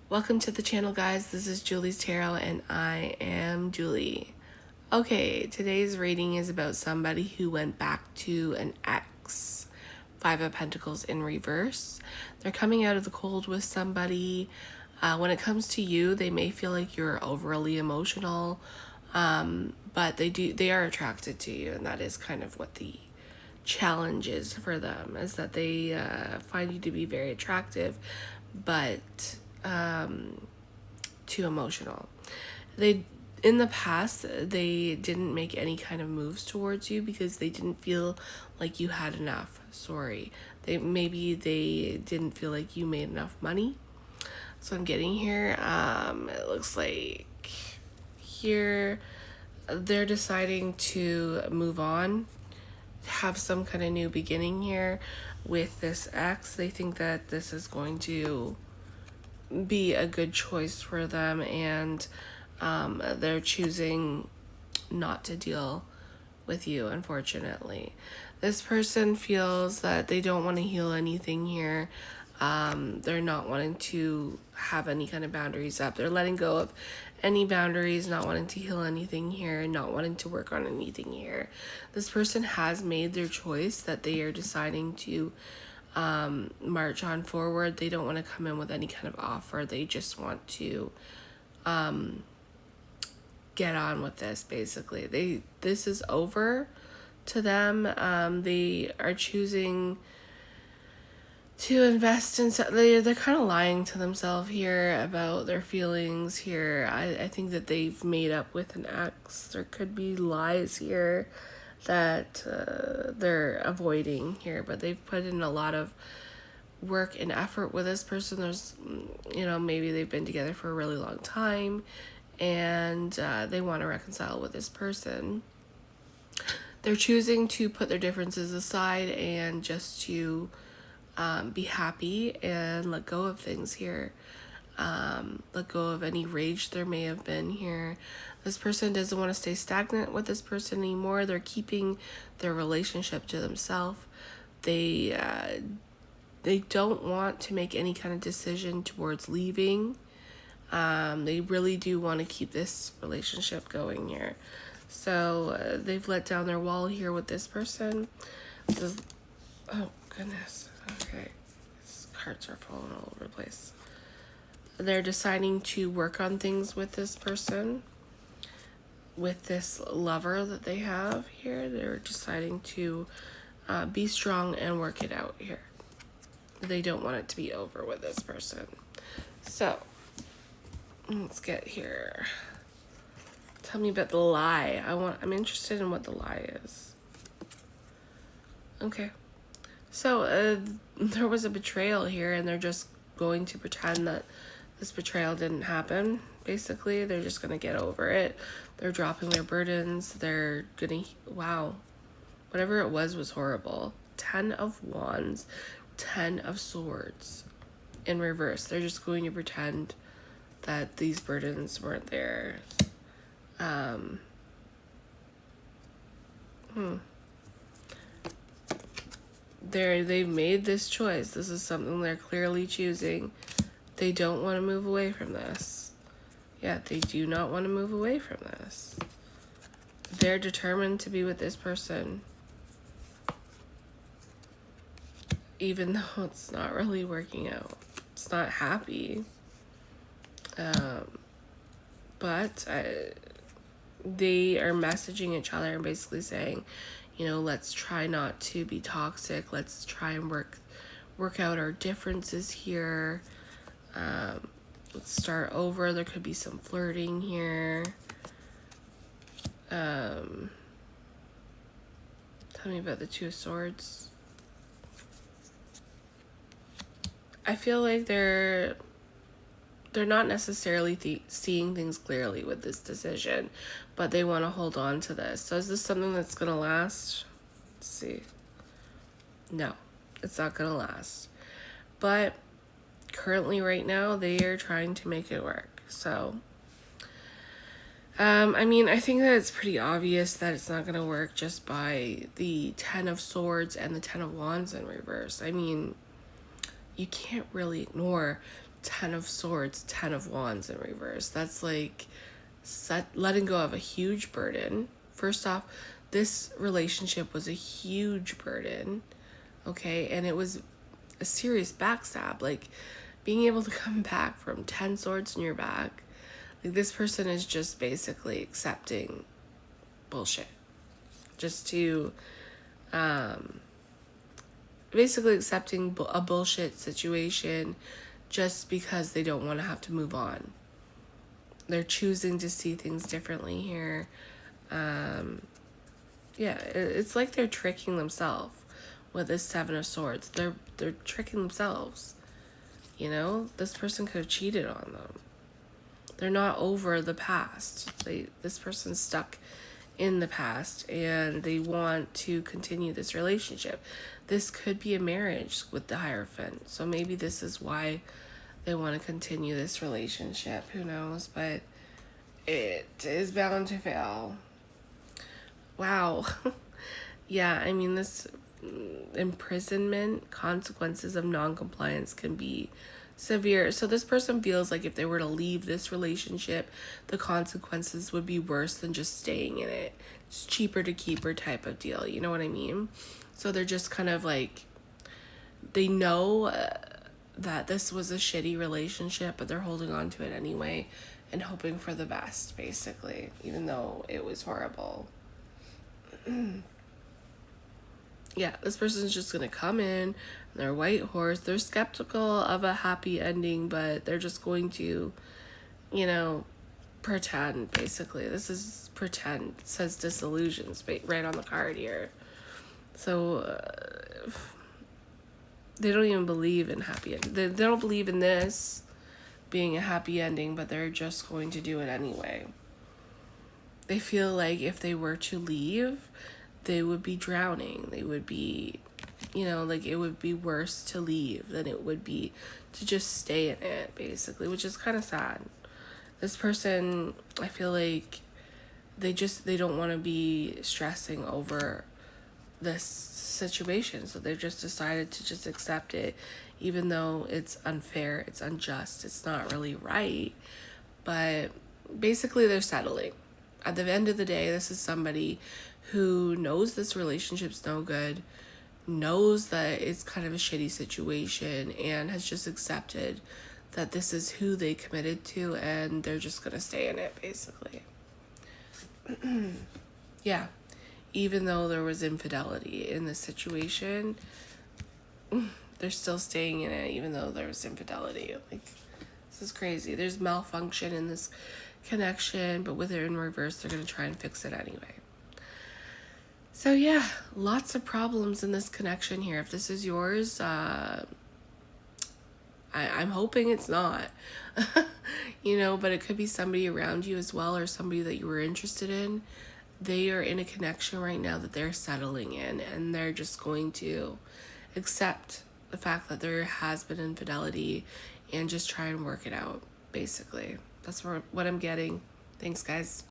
Welcome to the channel, guys. This is Julie's Tarot, and I am Julie. Okay, today's reading is about somebody who went back to an ex. Five of Pentacles in reverse. They're coming out of the cold with somebody. When it comes to you, they may feel like you're overly emotional, but they are attracted to you, and that is kind of what the challenge is for them, is that they find you to be very attractive, but too emotional. In the past, they didn't make any kind of moves towards you because they didn't feel like you had enough. Maybe they didn't feel like you made enough money. So I'm getting here. It looks like here they're deciding to move on, have some kind of new beginning here with this ex. They think that this is going to be a good choice for them, and they're choosing not to deal with you, unfortunately. This person feels that they don't want to heal anything here. They're not wanting to have any kind of boundaries up. They're letting go of any boundaries, not wanting to heal anything here, not wanting to work on anything here. This person has made their choice that they are deciding to march on forward. They don't want to come in with any kind of offer. They just want to get on with this, basically. This is over to them. They are choosing to invest in, they're kind of lying to themselves here about their feelings here. I think that they've made up with an ex. There could be lies here that they're avoiding here, but they've put in a lot of work and effort with this person. There's, maybe they've been together for a really long time, and they want to reconcile with this person. They're choosing to put their differences aside and just to be happy and let go of things here. Let go of any rage there may have been here. This person doesn't want to stay stagnant with this person anymore. They're keeping their relationship to themselves. They don't want to make any kind of decision towards leaving. They really do want to keep this relationship going here. So they've let down their wall here with this person. Oh, goodness. Okay. These cards are falling all over the place. They're deciding to work on things with this person. With this lover that they have here, they're deciding to be strong and work it out here. They don't want it to be over with this person. So, let's get here. Tell me about the lie. I'm interested in what the lie is. Okay. So, there was a betrayal here, and they're just going to pretend that this betrayal didn't happen. Basically, they're just going to get over it. They're dropping their burdens. They're going to, wow. Whatever it was horrible. 10 of Wands, 10 of Swords in reverse. They're just going to pretend that these burdens weren't there. They've made this choice. This is something they're clearly choosing. They don't want to move away from this. Yeah, they do not want to move away from this. They're determined to be with this person, even though it's not really working out. It's not happy. But they are messaging each other and basically saying, let's try not to be toxic. Let's try and work out our differences here. Let's start over. There could be some flirting here. Tell me about the Two of Swords. I feel like they're not necessarily seeing things clearly with this decision, but they want to hold on to this. So is this something that's going to last? Let's see. No, it's not going to last. But currently right now, they are trying to make it work. So, I think that it's pretty obvious that it's not going to work just by the 10 of Swords and the 10 of Wands in reverse. You can't really ignore Ten of Swords, Ten of Wands in reverse. That's like letting go of a huge burden. First off, this relationship was a huge burden, okay? And it was a serious backstab. Like, being able to come back from 10 swords in your back, like, this person is just basically accepting bullshit. Just to, basically accepting a bullshit situation just because they don't want to have to move on. They're choosing to see things differently here. It's like they're tricking themselves with this Seven of Swords. They're tricking themselves. You know, this person could have cheated on them. They're not over the past. This person's stuck in the past and they want to continue this relationship. This could be a marriage with the Hierophant. So maybe this is why they want to continue this relationship. Who knows? But it is bound to fail. Wow. Yeah, I mean, this imprisonment, consequences of non-compliance can be severe. So this person feels like if they were to leave this relationship, the consequences would be worse than just staying in it. It's cheaper to keep her type of deal. You know what I mean? So they're just kind of like, they know that this was a shitty relationship, but they're holding on to it anyway and hoping for the best, basically, even though it was horrible. Yeah, this person's just gonna come in, their white horse. They're skeptical of a happy ending, but they're just going to, you know, pretend, basically. This is pretend. It says disillusions right on the card here. So they don't even believe in happy ending. They don't believe in this being a happy ending, but they're just going to do it anyway. They feel like if they were to leave, they would be drowning. They would be, you know, like, it would be worse to leave than it would be to just stay in it, basically, which is kind of sad. This person, I feel like they don't want to be stressing over this situation, so they've just decided to just accept it, even though it's unfair, it's unjust, it's not really right. But basically they're settling. At the end of the day, this is somebody who knows this relationship's no good, knows that it's kind of a shitty situation, and has just accepted that this is who they committed to, and they're just gonna stay in it, basically. Yeah. Even though there was infidelity in this situation, they're still staying in it, even though there was infidelity. Like, this is crazy. There's malfunction in this connection, but with it in reverse, they're going to try and fix it anyway. So yeah, lots of problems in this connection here. If this is yours, I'm hoping it's not. You know, but it could be somebody around you as well, or somebody that you were interested in. They are in a connection right now that they're settling in, and they're just going to accept the fact that there has been infidelity and just try and work it out, basically. That's what I'm getting. Thanks, guys.